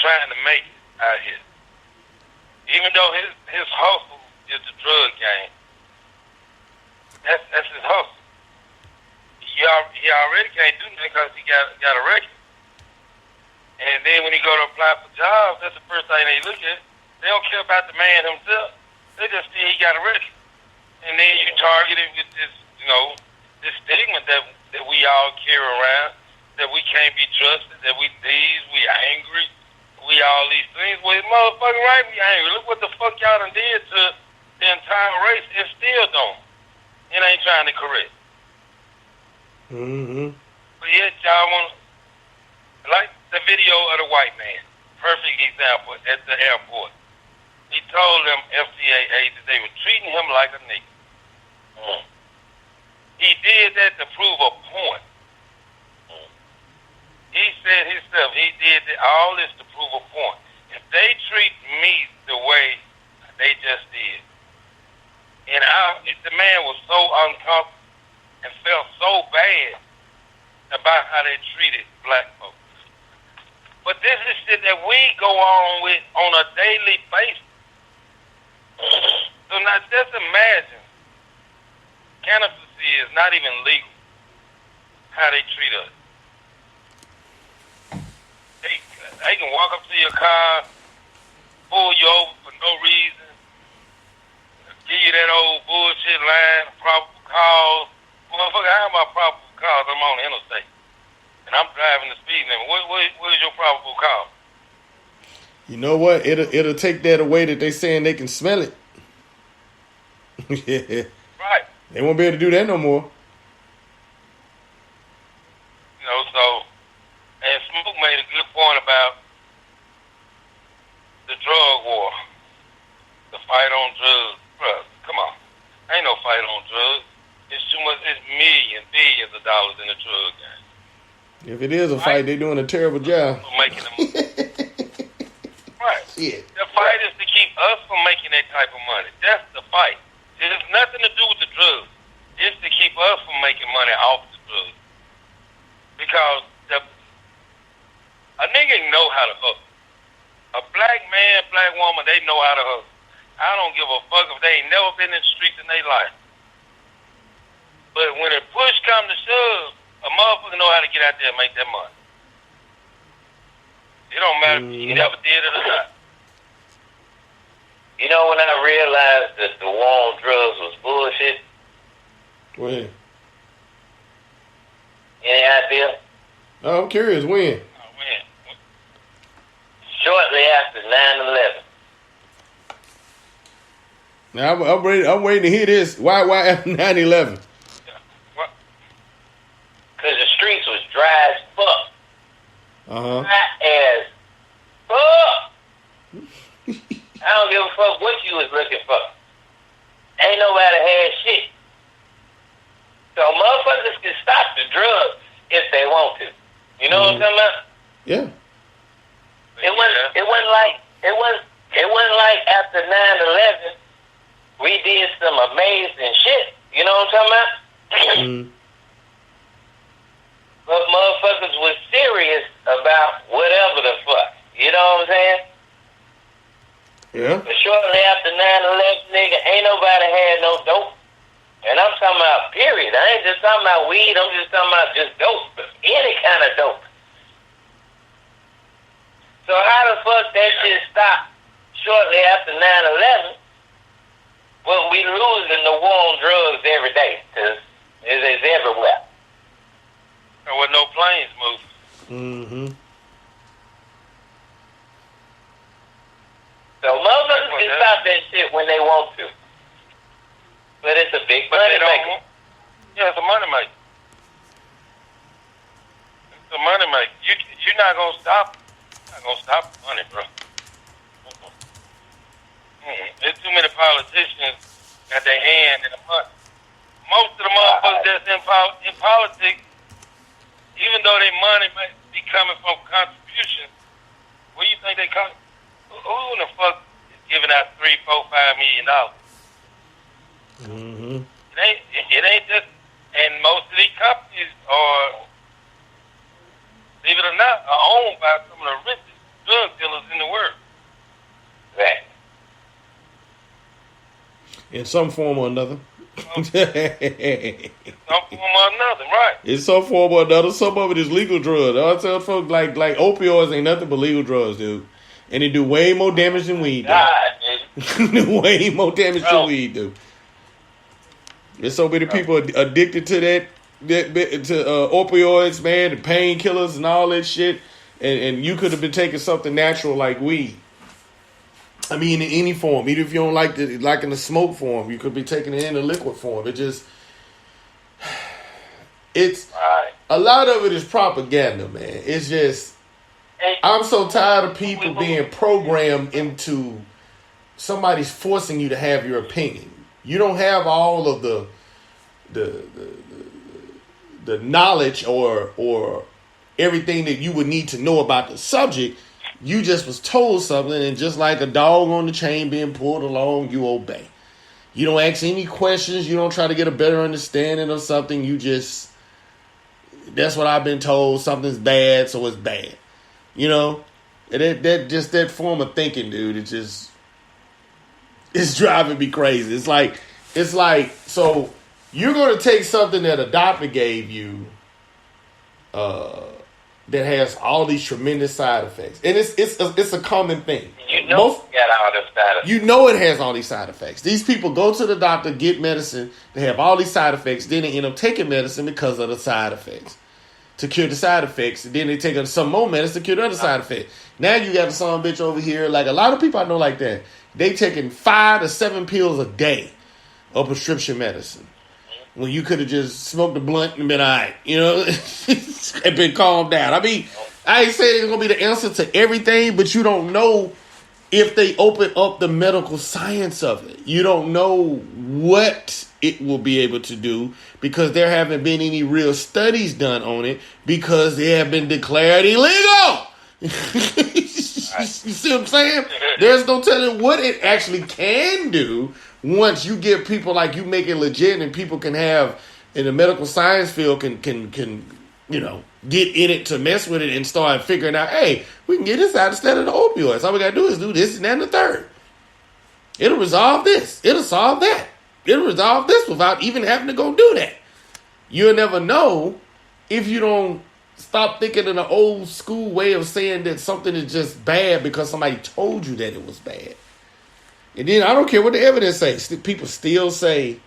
trying to make it out here. Even though his hustle is the drug game. That's his hustle. He already can't do nothing because he got a record. And then when he go to apply for jobs, that's the first thing they look at. They don't care about the man himself. They just see he got a record. And then you target him with this, this stigma that we all carry around, that we can't be trusted, that we thieves, we angry, we all these things. Well, motherfucking right, we angry. Look what the fuck y'all done did to the entire race and still don't. It ain't trying to correct. Mm-hmm. But yet y'all want, like the video of the white man, perfect example at the airport. He told them FCA agents they were treating him like a nigga. He did that to prove a point. He said himself, he did all this to prove a point. If they treat me the way they just did, and the man was so uncomfortable and felt so bad about how they treated black folks. But this is shit that we go on with on a daily basis. So now just imagine, cannabis is not even legal, how they treat us. They can walk up to your car, pull you over for no reason, give you that old bullshit line, probable cause. Motherfucker, I have my probable cause. I'm on the interstate, and I'm driving the speed limit. What is your probable cause? You know what? It'll take that away that they saying they can smell it. Yeah. Right. They won't be able to do that no more. And Smoke made a good point about the drug war, the fight on drugs. Bruh, come on. Ain't no fight on drugs. It's too much. It's millions, billions of dollars in the drug game. If it is a fight, they're doing a terrible job. For making them. Right. Shit. The fight is to keep us from making that type of money. That's the fight. It has nothing to do with the drugs. It's to keep us from making money off the drugs. Because a nigga know how to hustle. A black man, black woman, they know how to hustle. I don't give a fuck if they ain't never been in the streets in their life. But when the push comes to shove, a motherfucker know how to get out there and make that money. It don't matter if you never did it or not. You know when I realized that the war on drugs was bullshit? When? Any idea? Oh, I'm curious. When? Shortly after 9/11. Now I'm waiting to hear this. Why after 9/11? Because the streets was dry as fuck. Dry as fuck. I don't give a fuck what you was looking for. Ain't nobody had shit. So motherfuckers can stop the drugs if they want to. You know what I'm talking about? Yeah. It wasn't like after 9/11 we did some amazing shit. You know what I'm talking about? But motherfuckers was serious about whatever the fuck. You know what I'm saying? Yeah. But shortly after 9/11, nigga, ain't nobody had no dope. And I'm talking about period. I ain't just talking about weed. I'm just talking about just dope. Any kind of dope. So how the fuck that shit stopped shortly after 9/11? Well, we losing the war on drugs every day because it's everywhere. There were no planes moving. Mm-hmm. So motherfuckers can stop that shit when they want to. But it's a big money maker. Yeah, it's a money maker. It's a money maker. You're not gonna stop. Not gonna stop the money, bro. There's too many politicians got their hand in the money. Most of the motherfuckers that's in politics, even though their money might be coming from contributions, where you think they come? Who in the fuck is giving out $3, $4, $5 million? It ain't just, and most of these companies are, believe it or not, are owned by some of the richest drug dealers In some form or another. Some form or another, right? In some form or another. Some of it is legal drugs. I tell folks like opioids ain't nothing but legal drugs, dude. And they do way more damage than weed, dude. Way more damage than weed, dude. There's so many people addicted to that opioids, man, the painkillers and all that shit. And you could have been taking something natural like weed. I mean, in any form. Even if you don't like it, like in the smoke form, you could be taking it in the liquid form. It's right. A lot of it is propaganda, man. It's just, I'm so tired of people being programmed into somebody's forcing you to have your opinion. You don't have all of the knowledge or everything that you would need to know about the subject. You just was told something, and just like a dog on the chain being pulled along, you obey. You don't ask any questions. You don't try to get a better understanding of something. You just, that's what I've been told. Something's bad, so it's bad. You know, that form of thinking, dude. It's driving me crazy. It's like, so you're going to take something that a doctor gave you, that has all these tremendous side effects, and it's a common thing. You know, you know it has all these side effects. These people go to the doctor, get medicine, they have all these side effects, then they end up taking medicine because of the side effects to cure the side effects, and then they take some more medicine to cure the other side effects. Now you got some bitch over here, like a lot of people I know like that. They taking 5 to 7 pills a day of prescription medicine. When you could have just smoked a blunt and been all right, you know, and been calmed down. I mean, I ain't saying it's going to be the answer to everything, but you don't know if they open up the medical science of it. You don't know what it will be able to do because there haven't been any real studies done on it because they have been declared illegal. You see what I'm saying? There's no telling what it actually can do. Once you get people like you make it legit and people can have in the medical science field can you know get in it to mess with it and start figuring out, hey, we can get this out instead of the opioids. All we gotta do is do this and that and the third. It'll resolve this. It'll solve that. It'll resolve this without even having to go do that. You'll never know if you don't stop thinking in an old school way of saying that something is just bad because somebody told you that it was bad. And then I don't care what the evidence says. People still say,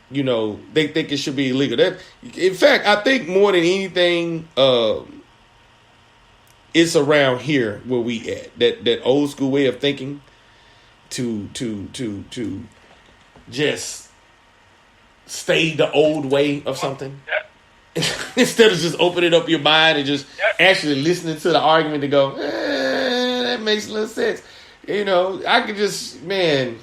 you know, they think it should be illegal. That, in fact, I think more than anything, it's around here where we at. That old school way of thinking to just stay the old way of something. Instead of just opening up your mind and just actually listening to the argument to go, that makes a little sense. You know, I could just, man,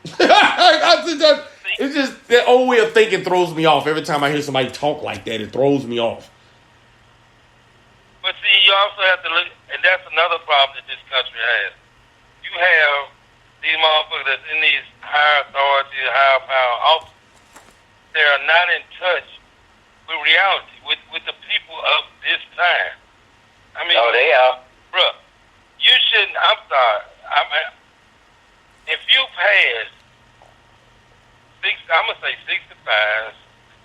it's just that old way of thinking throws me off. Every time I hear somebody talk like that, it throws me off. But see, you also have to look, and that's another problem that this country has. You have these motherfuckers that's in these higher authority, higher power offices. They are not in touch with reality, with the people of this time. I mean, no, they are. Bruh, you shouldn't, I'm sorry. If you pass I'm going to say 65,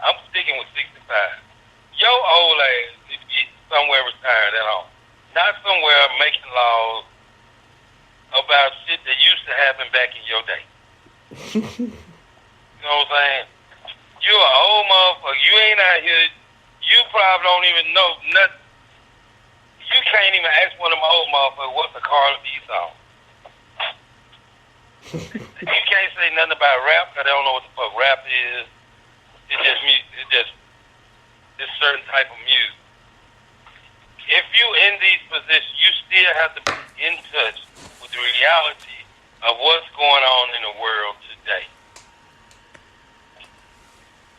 I'm sticking with 65. Your old ass needs to be somewhere retired at all. Not somewhere making laws about shit that used to happen back in your day. You know what I'm saying? You're an old motherfucker. You ain't out here. You probably don't even know nothing. You can't even ask one of them old motherfuckers what's a Carla B song. You can't say nothing about rap because they don't know what the fuck rap is. It's just music. It's just this certain type of music. If you in these positions, you still have to be in touch with the reality of what's going on in the world today.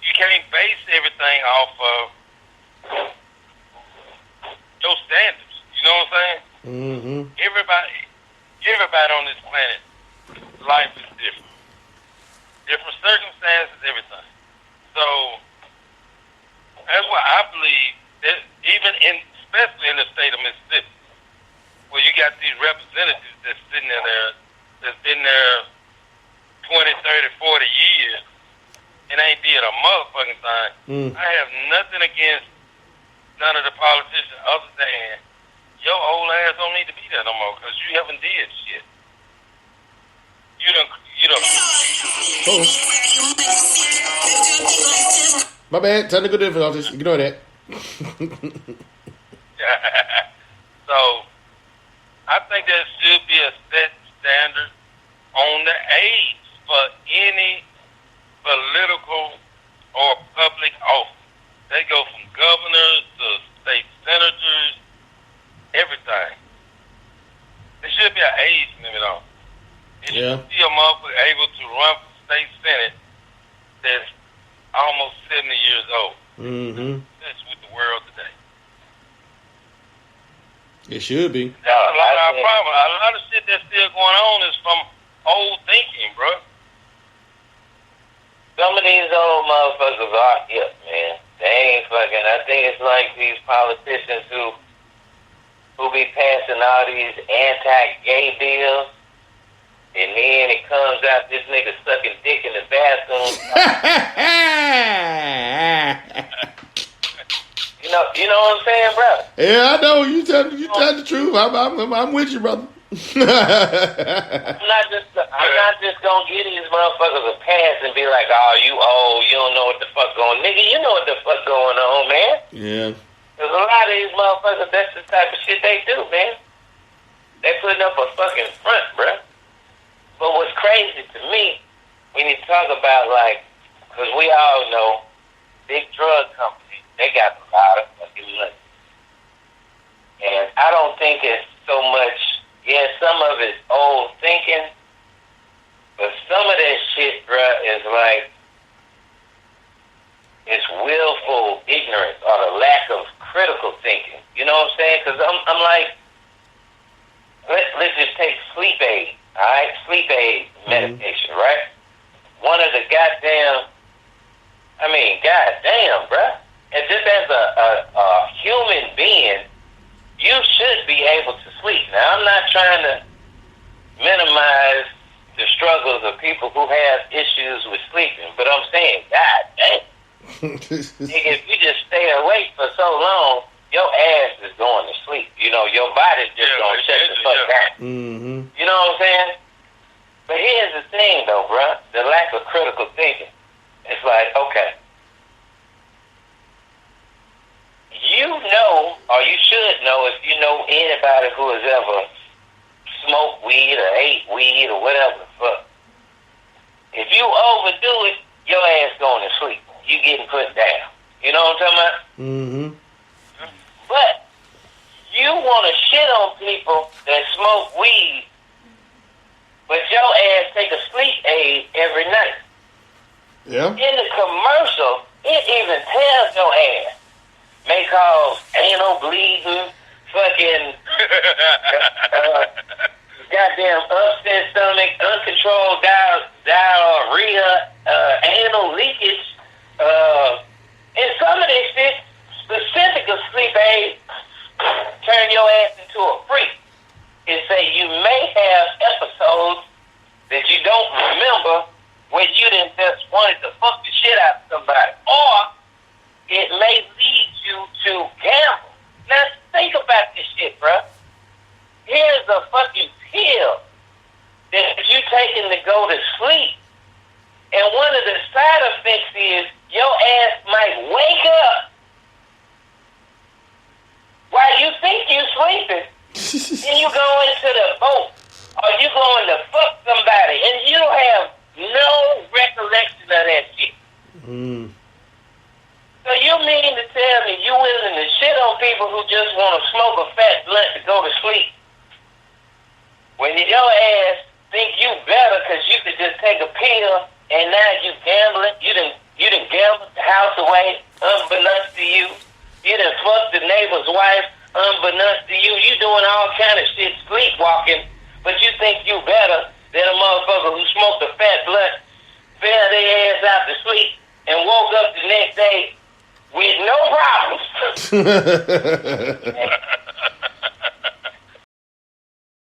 You can't base everything off of your standards. You know what I'm saying? Mm-hmm. Everybody on this planet, life is different. Different circumstances, everything. So that's why I believe that especially in the state of Mississippi, where you got these representatives that's sitting there, that's been there 20, 30, 40 years and ain't did a motherfucking thing. I have nothing against none of the politicians other than your old ass don't need to be there no more because you haven't did shit. You don't. Oh. My bad. Technical difficulties. Ignore that. So, I think there should be a set standard on the age for any political or public office. They go from governors to state senators, everything. There should be an age limit on it. If you see a motherfucker able to run for state senate that's almost 70 years old. That's with the world today. It should be. That's a lot of our problem. A lot of shit that's still going on is from old thinking, bro. Some of these old motherfuckers are hip, man. They ain't fucking. I think it's like these politicians who be passing all these anti-gay bills, and then it comes out this nigga sucking dick in the bathroom. You know what I'm saying, bro? Yeah, I know. You tell the truth. I'm with you, brother. I'm not just gonna give these motherfuckers a pass and be like, oh, you old, you don't know what the fuck going on. Nigga, you know what the fuck going on, man. Yeah. There's a lot of these motherfuckers, that's the type of shit they do, man. They putting up a fucking front, bruh. But what's crazy to me, when you talk about, like, because we all know big drug companies, they got a lot of fucking money. And I don't think it's so much, some of it's old thinking, but some of that shit, bruh, is like, it's willful ignorance or the lack of critical thinking. You know what I'm saying? Because I'm like, let's just take sleep aid, all right? Sleep aid medication, right? One of the goddamn, bruh. And just as a human being, you should be able to sleep. Now, I'm not trying to minimize the struggles of people who have issues with sleeping, but I'm saying, God damn. If you just stay awake for so long, your ass is going to sleep. You know, your body's just going to shut the fuck down. You know what I'm saying? But here's the thing, though, bruh. The lack of critical thinking. It's like, okay. You know, or you should know, if you know anybody who has ever smoked weed or ate weed or whatever the fuck. If you overdo it, your ass going to sleep. You getting put down. You know what I'm talking about? But you want to shit on people that smoke weed, but your ass take a sleep aid every night. Yeah. In the commercial, it even tells your ass may cause anal bleeding, fucking goddamn upset stomach, uncontrolled diarrhea, anal leakage. And some of this shit, specific of sleep aid, turn your ass into a freak. And say you may have episodes that you don't remember when you didn't just wanted to fuck the shit out of somebody. Or it may lead you to gamble. Now think about this shit, bro. Here's a fucking pill that you taking to go to sleep. And one of the side effects is your ass might wake up while you think you're sleeping. And you go into the boat or you going to fuck somebody and you have no recollection of that shit. So you mean to tell me you willing to shit on people who just want to smoke a fat blunt to go to sleep when your ass think you better because you could just take a pill and now you gambling? You done gambled the house away unbeknownst to you. You done fucked the neighbor's wife unbeknownst to you. You doing all kind of shit, sleepwalking, but you think you better than a motherfucker who smoked a fat blunt, fell their ass out to sleep, and woke up the next day with no problems.